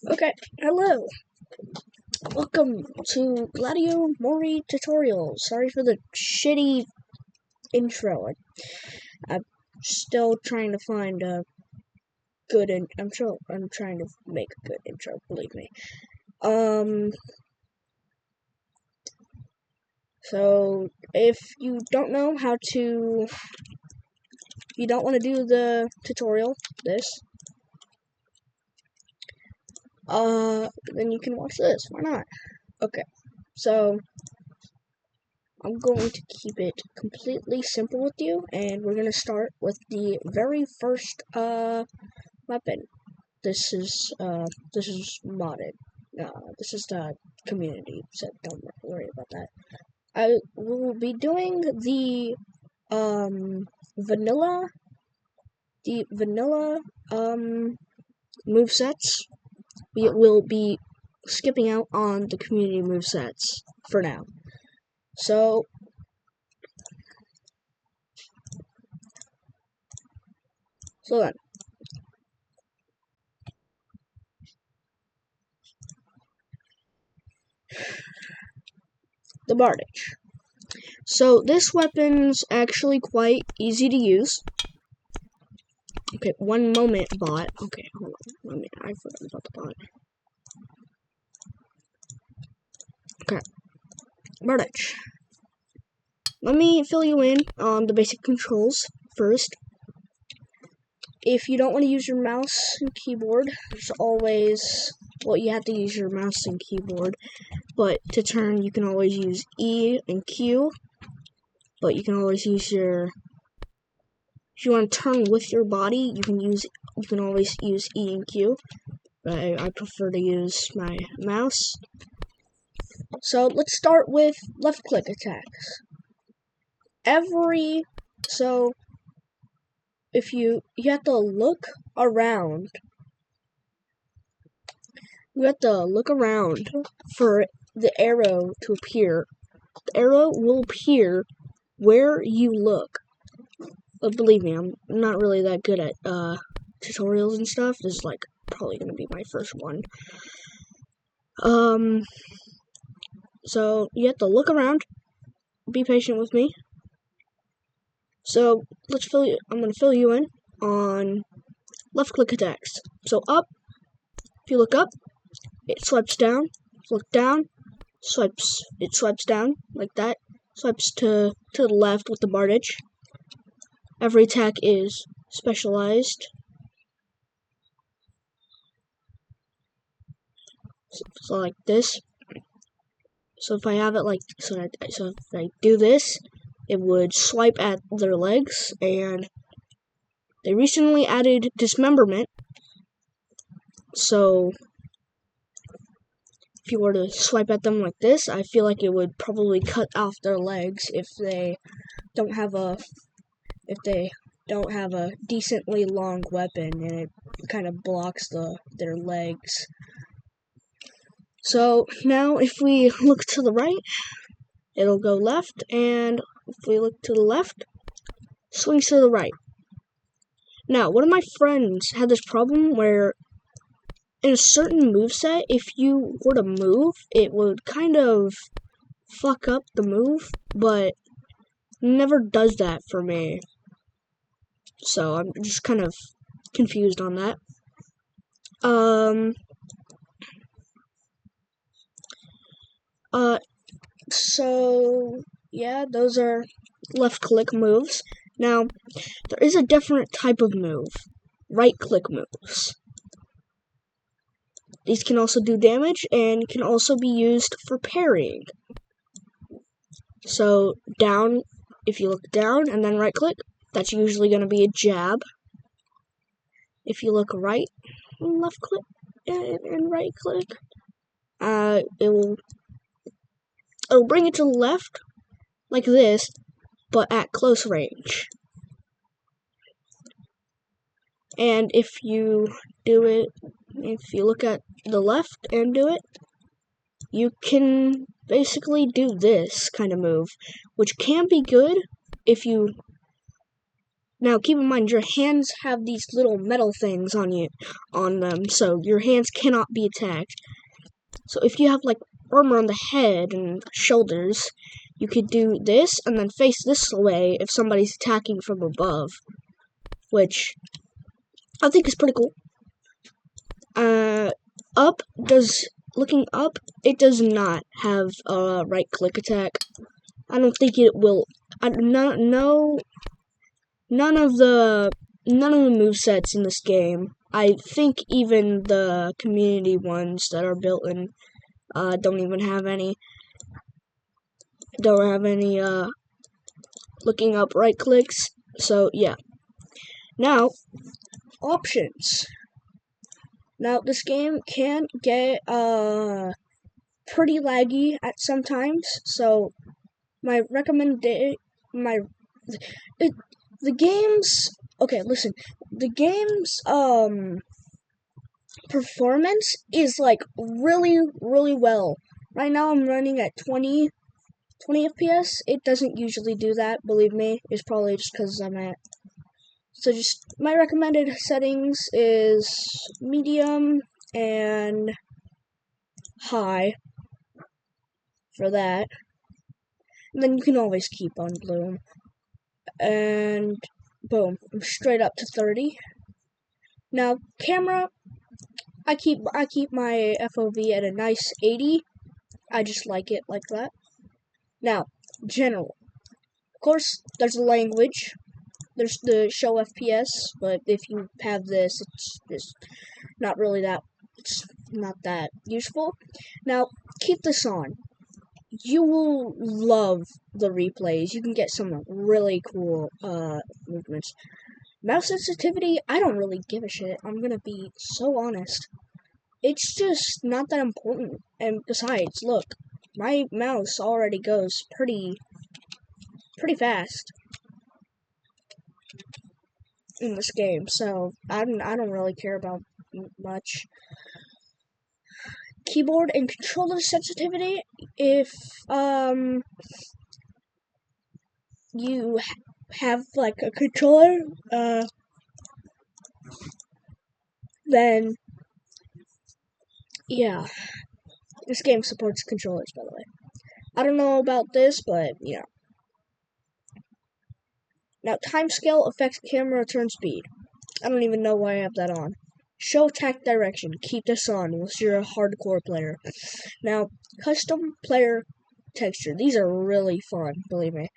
Okay, hello. Welcome to Gladio Mori tutorials. Sorry for the shitty intro. I'm still trying to find a good I'm trying to make a good intro, believe me. So if you don't know how to if you don't want to do the tutorial, then you can watch this. Why not? Okay. So I'm going to keep it completely simple with you, and we're going to start with the very first weapon. This is modded. This is the community, so don't worry about that. I will be doing the vanilla movesets. We will be skipping out on the community movesets for now. So then, the Bardage. So this weapon's actually quite easy to use. Okay, one moment, bot. Okay, hold on. I forgot about the bot. Okay, Bardage. Let me fill you in on the basic controls first. If you don't want to use your mouse and keyboard, there's always, well, you have to use your mouse and keyboard, but to turn, you can always use E and Q, but you can always use if you want to turn with your body, you can always use E and Q, but I prefer to use my mouse. So let's start with left click attacks. If you have to look around. You have to look around for the arrow to appear. The arrow will appear where you look. But believe me, I'm not really that good at tutorials and stuff. This is like probably gonna be my first one. So you have to look around. Be patient with me. So I'm gonna fill you in on left click attacks. So up, if you look up, it swipes down. Look down, it swipes down like that. Swipes to the left with the Bardage. Every attack is specialized. So like this. So if I have it like so if I do this, it would swipe at their legs, and they recently added dismemberment. So if you were to swipe at them like this, I feel like it would probably cut off their legs if they don't have a decently long weapon, and it kind of blocks their legs. So now if we look to the right, it'll go left, and if we look to the left, swings to the right. Now, one of my friends had this problem where in a certain moveset, if you were to move, it would kind of fuck up the move, but never does that for me. So I'm just kind of confused on that. So yeah, those are left click moves. Now, there is a different type of move, right click moves. These can also do damage and can also be used for parrying. So down, if you look down and then right click, that's usually going to be a jab. If you look right and left click and right click, it'll bring it to the left like this, but at close range. And if you look at the left and do it, you can basically do this kind of move, which can be good if you Now, keep in mind, your hands have these little metal things on them, so your hands cannot be attacked. So if you have, like, armor on the head and shoulders, you could do this and then face this way if somebody's attacking from above, which I think is pretty cool. Looking up, it does not have a right-click attack. I don't think it will. None of the movesets in this game. I think even the community ones that are built in don't even have any. Don't have any looking up right clicks. So yeah. Now, options. Now this game can get pretty laggy at sometimes. So the game's performance is like really well. Right now I'm running at 20 FPS. It doesn't usually do that, believe me. It's probably just because I'm at. So just my recommended settings is medium and high for that. And then you can always keep on bloom. And boom, I'm straight up to 30. Now camera, I keep my FOV at a nice 80. I just like it like that. Now, general. Of course, there's a language. There's the show FPS, but if you have this, it's just not really that. It's not that useful. Now, keep this on. You will love the replays. You can get some really cool movements. Mouse sensitivity, I don't really give a shit. I'm gonna be so honest. It's just not that important. And besides, look, my mouse already goes pretty fast in this game, so I don't really care about much. Keyboard and controller sensitivity, if you have like a controller, then yeah, this game supports controllers, by the way. I don't know about this, but yeah. Now, timescale affects camera turn speed. I don't even know why I have that on. Show attack direction. Keep this on unless you're a hardcore player. Now, custom player texture. These are really fun, believe me.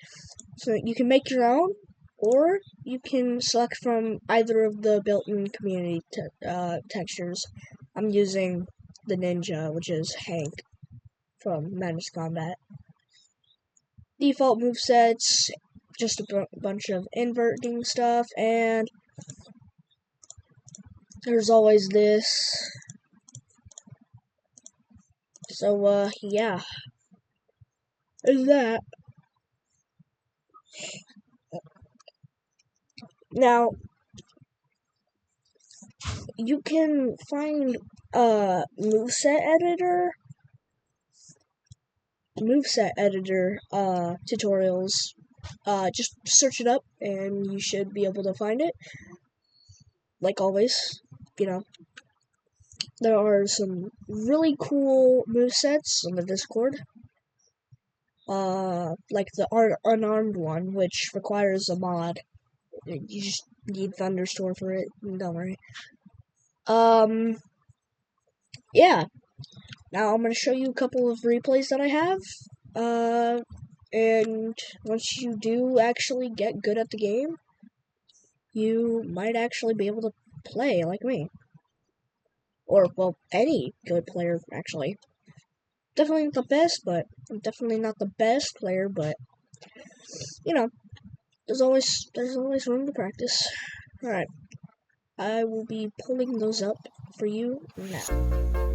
So you can make your own, or you can select from either of the built-in community textures. I'm using the ninja, which is Hank from Madness Combat. Default movesets, just a bunch of inverting stuff, and there's always this. So, yeah. There's that. Now, you can find moveset editor tutorials. Just search it up and you should be able to find it. Like always, you know. There are some really cool movesets on the Discord. Like the unarmed one, which requires a mod. You just need Thunderstorm for it. Don't worry. Yeah. Now I'm gonna show you a couple of replays that I have. And once you do actually get good at the game, you might actually be able to play like me. Or, well, any good player, actually. Definitely not the best, but I'm definitely not the best player, but you know, there's always room to practice. Alright. I will be pulling those up for you now.